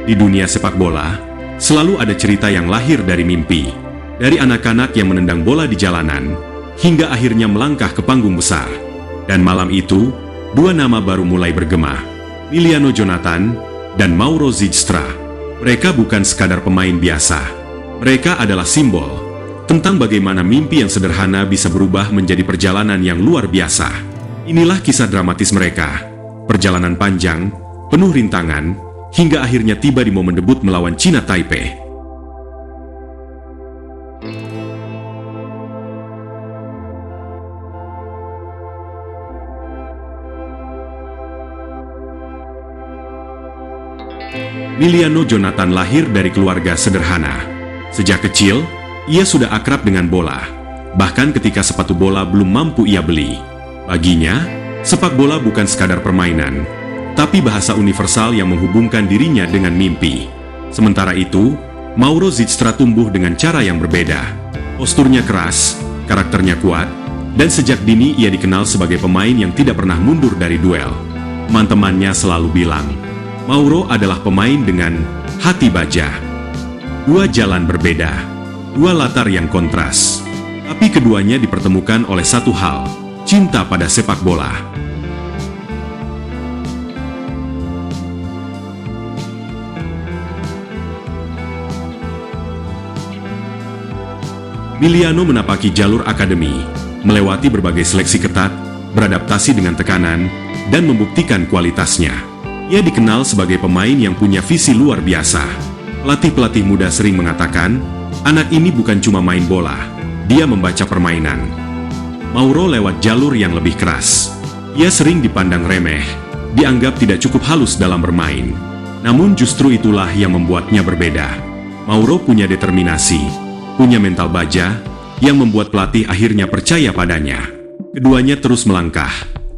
Di dunia sepak bola, selalu ada cerita yang lahir dari mimpi. Dari anak-anak yang menendang bola di jalanan, hingga akhirnya melangkah ke panggung besar. Dan malam itu, dua nama baru mulai bergema. Emiliano Jonathan dan Mauro Zijlstra. Mereka bukan sekadar pemain biasa. Mereka adalah simbol tentang bagaimana mimpi yang sederhana bisa berubah menjadi perjalanan yang luar biasa. Inilah kisah dramatis mereka. Perjalanan panjang, penuh rintangan, hingga akhirnya tiba di momen debut melawan China Taipei. Emiliano Jonathan lahir dari keluarga sederhana. Sejak kecil, ia sudah akrab dengan bola. Bahkan ketika sepatu bola belum mampu ia beli. Baginya, sepak bola bukan sekadar permainan, tapi bahasa universal yang menghubungkan dirinya dengan mimpi. Sementara itu, Mauro Zijlstra tumbuh dengan cara yang berbeda. Posturnya keras, karakternya kuat, dan sejak dini ia dikenal sebagai pemain yang tidak pernah mundur dari duel. Teman-temannya selalu bilang, Mauro adalah pemain dengan hati baja. Dua jalan berbeda, dua latar yang kontras. Tapi keduanya dipertemukan oleh satu hal, cinta pada sepak bola. Emiliano menapaki jalur akademi, melewati berbagai seleksi ketat, beradaptasi dengan tekanan, dan membuktikan kualitasnya. Ia dikenal sebagai pemain yang punya visi luar biasa. Pelatih-pelatih muda sering mengatakan, anak ini bukan cuma main bola, dia membaca permainan. Mauro lewat jalur yang lebih keras. Ia sering dipandang remeh, dianggap tidak cukup halus dalam bermain. Namun justru itulah yang membuatnya berbeda. Mauro punya determinasi, punya mental baja, yang membuat pelatih akhirnya percaya padanya. Keduanya terus melangkah,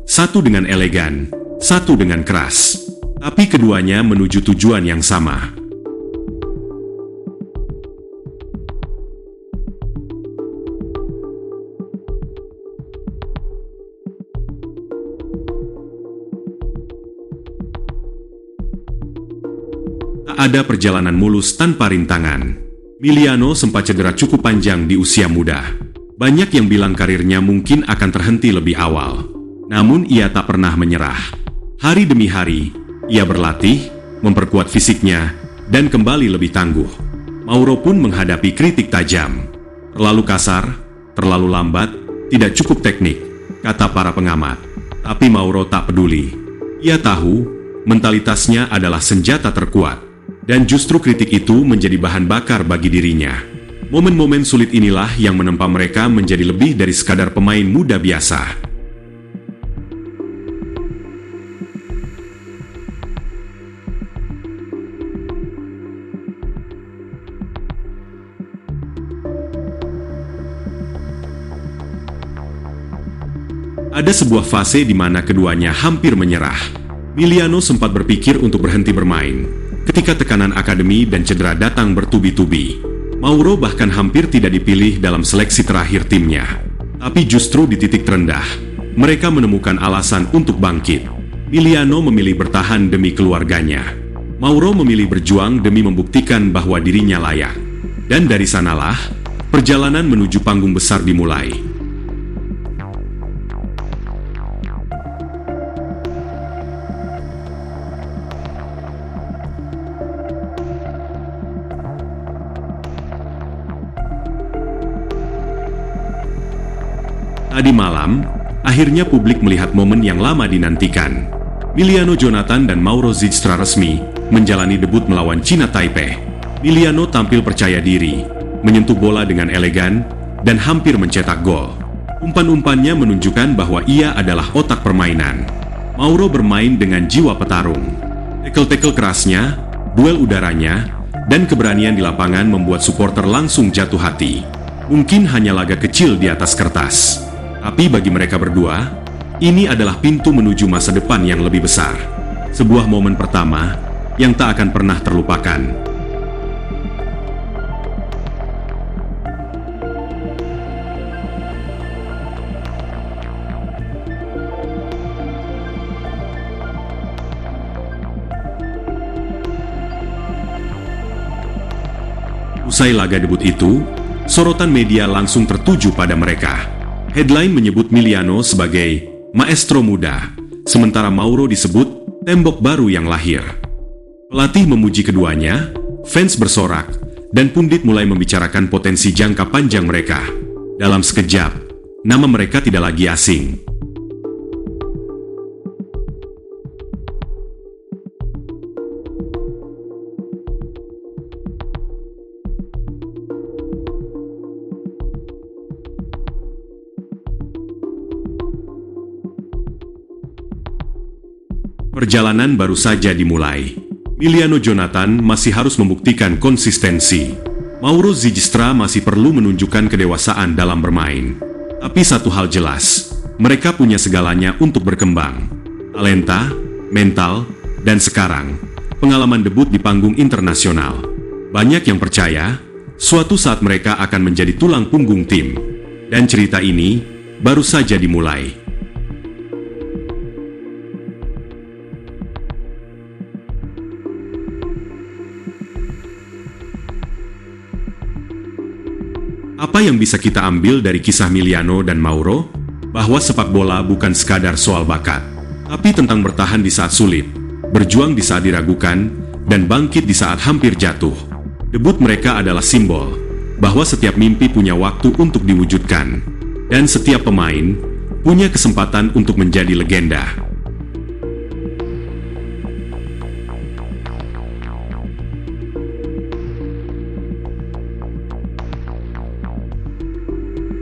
satu dengan elegan, satu dengan keras. Tapi keduanya menuju tujuan yang sama. Tak ada perjalanan mulus tanpa rintangan. Emiliano sempat cedera cukup panjang di usia muda. Banyak yang bilang karirnya mungkin akan terhenti lebih awal. Namun ia tak pernah menyerah. Hari demi hari, ia berlatih, memperkuat fisiknya, dan kembali lebih tangguh. Mauro pun menghadapi kritik tajam. Terlalu kasar, terlalu lambat, tidak cukup teknik, kata para pengamat. Tapi Mauro tak peduli. Ia tahu, mentalitasnya adalah senjata terkuat. Dan justru kritik itu menjadi bahan bakar bagi dirinya. Momen-momen sulit inilah yang menempa mereka menjadi lebih dari sekadar pemain muda biasa. Ada sebuah fase di mana keduanya hampir menyerah. Emiliano sempat berpikir untuk berhenti bermain ketika tekanan akademi dan cedera datang bertubi-tubi. Mauro bahkan hampir tidak dipilih dalam seleksi terakhir timnya. Tapi justru di titik terendah, mereka menemukan alasan untuk bangkit. Emiliano memilih bertahan demi keluarganya. Mauro memilih berjuang demi membuktikan bahwa dirinya layak. Dan dari sanalah, perjalanan menuju panggung besar dimulai. Tadi malam, akhirnya publik melihat momen yang lama dinantikan. Emiliano Jonathan dan Mauro Zijlstra resmi menjalani debut melawan China Taipei. Emiliano tampil percaya diri, menyentuh bola dengan elegan, dan hampir mencetak gol. Umpan-umpannya menunjukkan bahwa ia adalah otak permainan. Mauro bermain dengan jiwa petarung. Tackle-tackle kerasnya, duel udaranya, dan keberanian di lapangan membuat supporter langsung jatuh hati. Mungkin hanya laga kecil di atas kertas. Tapi bagi mereka berdua, ini adalah pintu menuju masa depan yang lebih besar. Sebuah momen pertama yang tak akan pernah terlupakan. Usai laga debut itu, sorotan media langsung tertuju pada mereka. Headline menyebut Miliano sebagai maestro muda, sementara Mauro disebut tembok baru yang lahir. Pelatih memuji keduanya, fans bersorak, dan pundit mulai membicarakan potensi jangka panjang mereka. Dalam sekejap, nama mereka tidak lagi asing. Perjalanan baru saja dimulai. Emiliano Jonathan masih harus membuktikan konsistensi. Mauro Zylstra masih perlu menunjukkan kedewasaan dalam bermain. Tapi satu hal jelas, mereka punya segalanya untuk berkembang. Talenta, mental, dan sekarang, pengalaman debut di panggung internasional. Banyak yang percaya, suatu saat mereka akan menjadi tulang punggung tim. Dan cerita ini baru saja dimulai. Apa yang bisa kita ambil dari kisah Miliano dan Mauro? Bahwa sepak bola bukan sekadar soal bakat, tapi tentang bertahan di saat sulit, berjuang di saat diragukan, dan bangkit di saat hampir jatuh. Debut mereka adalah simbol bahwa setiap mimpi punya waktu untuk diwujudkan, dan setiap pemain punya kesempatan untuk menjadi legenda.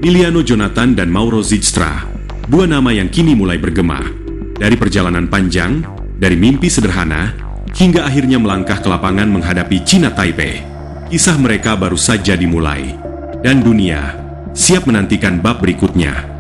Emiliano Jonathan dan Mauro Zylstra, dua nama yang kini mulai bergema. Dari perjalanan panjang, dari mimpi sederhana, hingga akhirnya melangkah ke lapangan menghadapi China Taipei. Kisah mereka baru saja dimulai, dan dunia siap menantikan bab berikutnya.